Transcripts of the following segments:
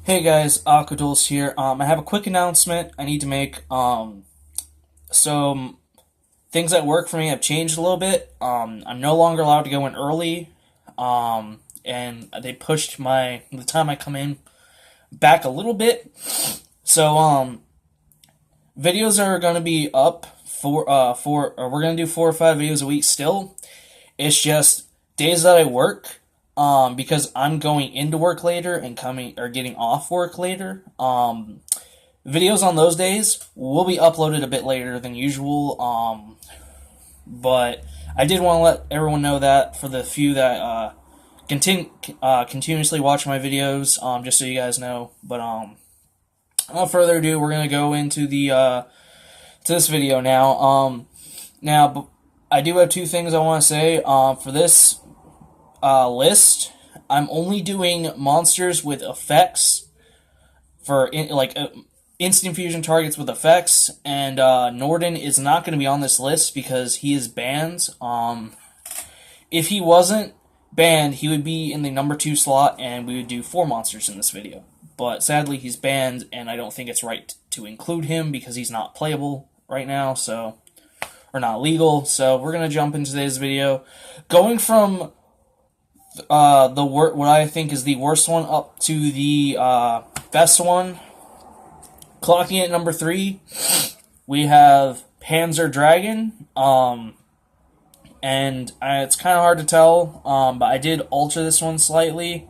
Hey guys, Aqua here. I have a quick announcement I need to make. So things at work for me have changed a little bit. I'm no longer allowed to go in early. And they pushed the time I come in back a little bit. So videos are gonna be up we're gonna do 4 or 5 videos a week still. It's just days that I work. Because I'm going into work later and getting off work later. Videos on those days will be uploaded a bit later than usual. But I did want to let everyone know that for the few that continuously watch my videos, just so you guys know. But without further ado, we're gonna go into to this video now. Now I do have two things I want to say. For this list, I'm only doing monsters with effects for instant fusion targets with effects, and Norden is not going to be on this list because he is banned. If he wasn't banned, he would be in the number 2 slot, and we would do 4 monsters in this video. But sadly, he's banned, and I don't think it's right to include him because he's not playable right now, or not legal. So we're gonna jump into today's video, going from what I think is the worst one up to the best one. Clocking at number 3, we have Panzer Dragon. And it's kind of hard to tell, but I did alter this one slightly.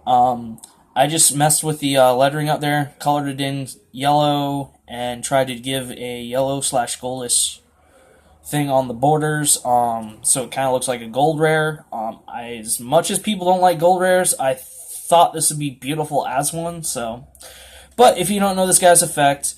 I just messed with the lettering up there, colored it in yellow, and tried to give a yellow/goldish thing on the borders, so it kind of looks like a gold rare. As much as people don't like gold rares, I thought this would be beautiful as one. But if you don't know this guy's effect,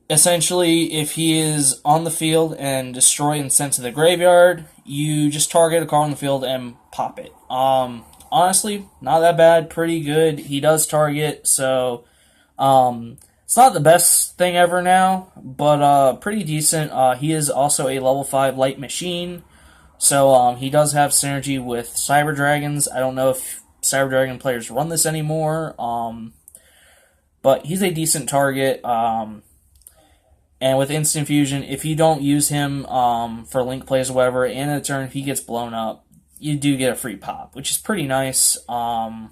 essentially, if he is on the field and destroyed and sent to the graveyard, you just target a card on the field and pop it. Honestly, not that bad, pretty good. He does target, so it's not the best thing ever now, but pretty decent. He is also a level 5 light machine, so he does have synergy with Cyber Dragons. I don't know if Cyber Dragon players run this anymore, but he's a decent target. And with Instant Fusion, if you don't use him for link plays or whatever, in a turn if he gets blown up, you do get a free pop, which is pretty nice. All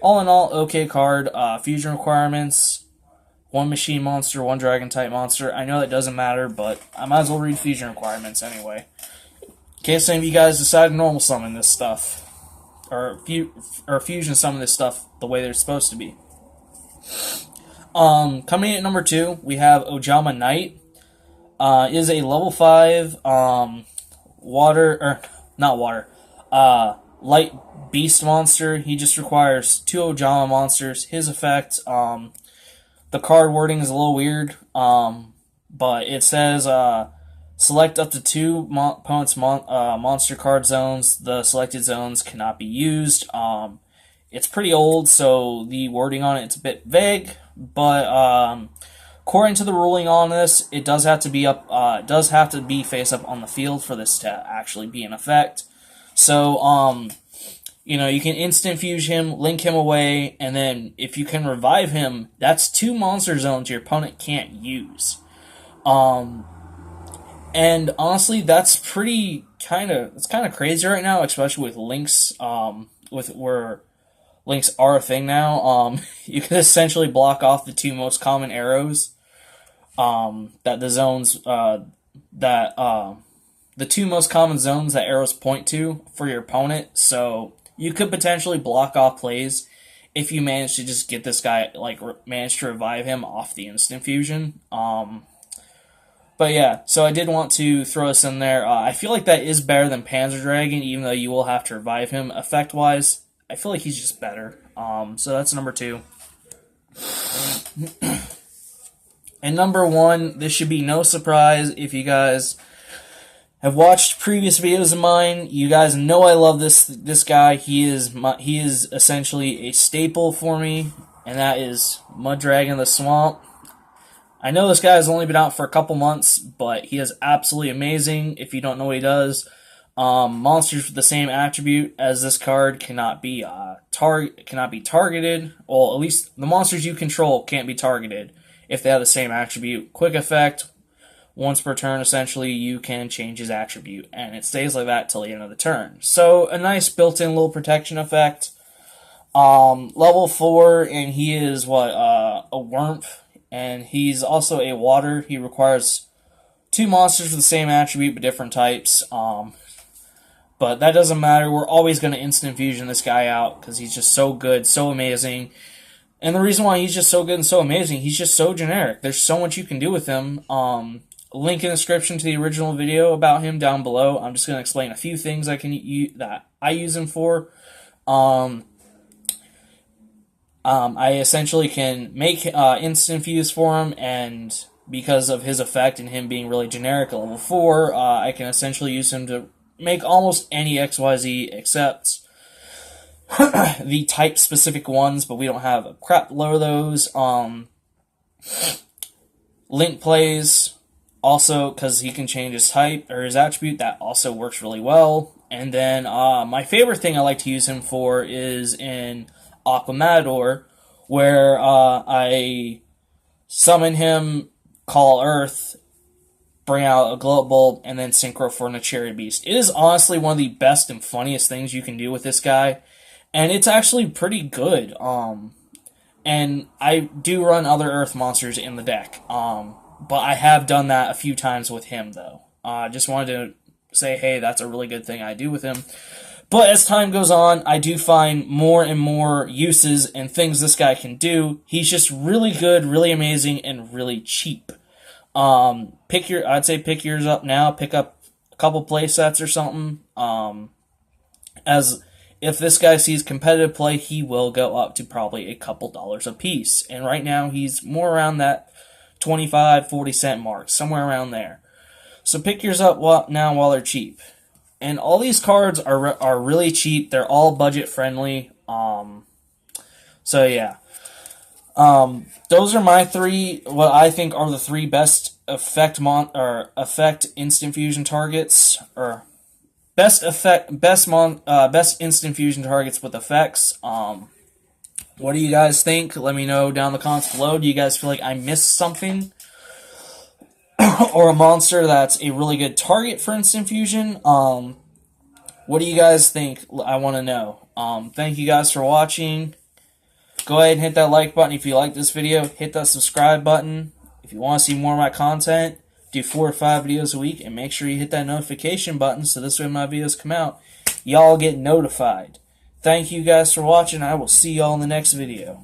in all, okay card. Fusion requirements: 1 machine monster, 1 dragon type monster. I know that doesn't matter, but I might as well read fusion requirements anyway, in case any of you guys decide to normal summon this stuff, or fusion summon this stuff the way they're supposed to be. Coming in at number 2, we have Ajoomma Knight. Is a level 5 light beast monster. He just requires 2 Ajoomma monsters. His effect, the card wording is a little weird, but it says select up to 2 opponent's monster card zones. The selected zones cannot be used. It's pretty old, so the wording on it's a bit vague, but according to the ruling on this, it does have to be face up on the field for this to actually be in effect. So you can instant fuse him, link him away, and then if you can revive him, that's 2 monster zones your opponent can't use. And honestly, that's kind of crazy right now, especially with links, where links are a thing now. You can essentially block off the 2 most common arrows, that the zones, the 2 most common zones that arrows point to for your opponent. So you could potentially block off plays if you manage to just get this guy, manage to revive him off the instant fusion. But yeah, so I did want to throw this in there. I feel like that is better than Panzer Dragon, even though you will have to revive him. Effect-wise, I feel like he's just better. So that's number 2. And number 1, this should be no surprise if you guys have watched previous videos of mine. You guys know I love this guy. He is essentially a staple for me, and that is Mud Dragon the Swamp. I know this guy has only been out for a couple months, but he is absolutely amazing. If you don't know what he does, monsters with the same attribute as this card cannot be be targeted. Well, at least the monsters you control can't be targeted if they have the same attribute. Quick effect, once per turn, essentially, you can change his attribute, and it stays like that till the end of the turn. So, a nice built-in little protection effect. Level 4, and he is, a Wurmp, and he's also a water. He requires 2 monsters with the same attribute, but different types. But that doesn't matter. We're always going to instant fusion this guy out, because he's just so good, so amazing. And the reason why he's just so good and so amazing, he's just so generic. There's so much you can do with him. Link in the description to the original video about him down below. I'm just going to explain a few things that I use him for. I essentially can make instant fuse for him, and because of his effect and him being really generic at level 4, I can essentially use him to make almost any XYZ except the type-specific ones, but we don't have a crap load of those. Link plays, also, because he can change his type, or his attribute, that also works really well. And then, my favorite thing I like to use him for is in Aqua, where I summon him, call Earth, bring out a glow bulb, and then synchro for an Chariot Beast. It is honestly one of the best and funniest things you can do with this guy, and it's actually pretty good. And I do run other Earth monsters in the deck, but I have done that a few times with him, though. Just wanted to say, hey, that's a really good thing I do with him. But as time goes on, I do find more and more uses and things this guy can do. He's just really good, really amazing, and really cheap. I'd say pick yours up now. Pick up a couple play sets or something. As if this guy sees competitive play, he will go up to probably a couple dollars a piece. And right now, he's more around that 25-40 cent mark, somewhere around there. So pick yours up now while they're cheap. And all these cards are really cheap. They're all budget friendly. So yeah. Those are my 3, what I think are the 3 best effect instant fusion targets, or best instant fusion targets with effects. What do you guys think? Let me know down in the comments below. Do you guys feel like I missed something? Or a monster that's a really good target for instant fusion? What do you guys think? I want to know. Thank you guys for watching. Go ahead and hit that like button if you like this video. Hit that subscribe button. If you want to see more of my content, do 4 or 5 videos a week, and make sure you hit that notification button so this way when my videos come out, y'all get notified. Thank you guys for watching. I will see y'all in the next video.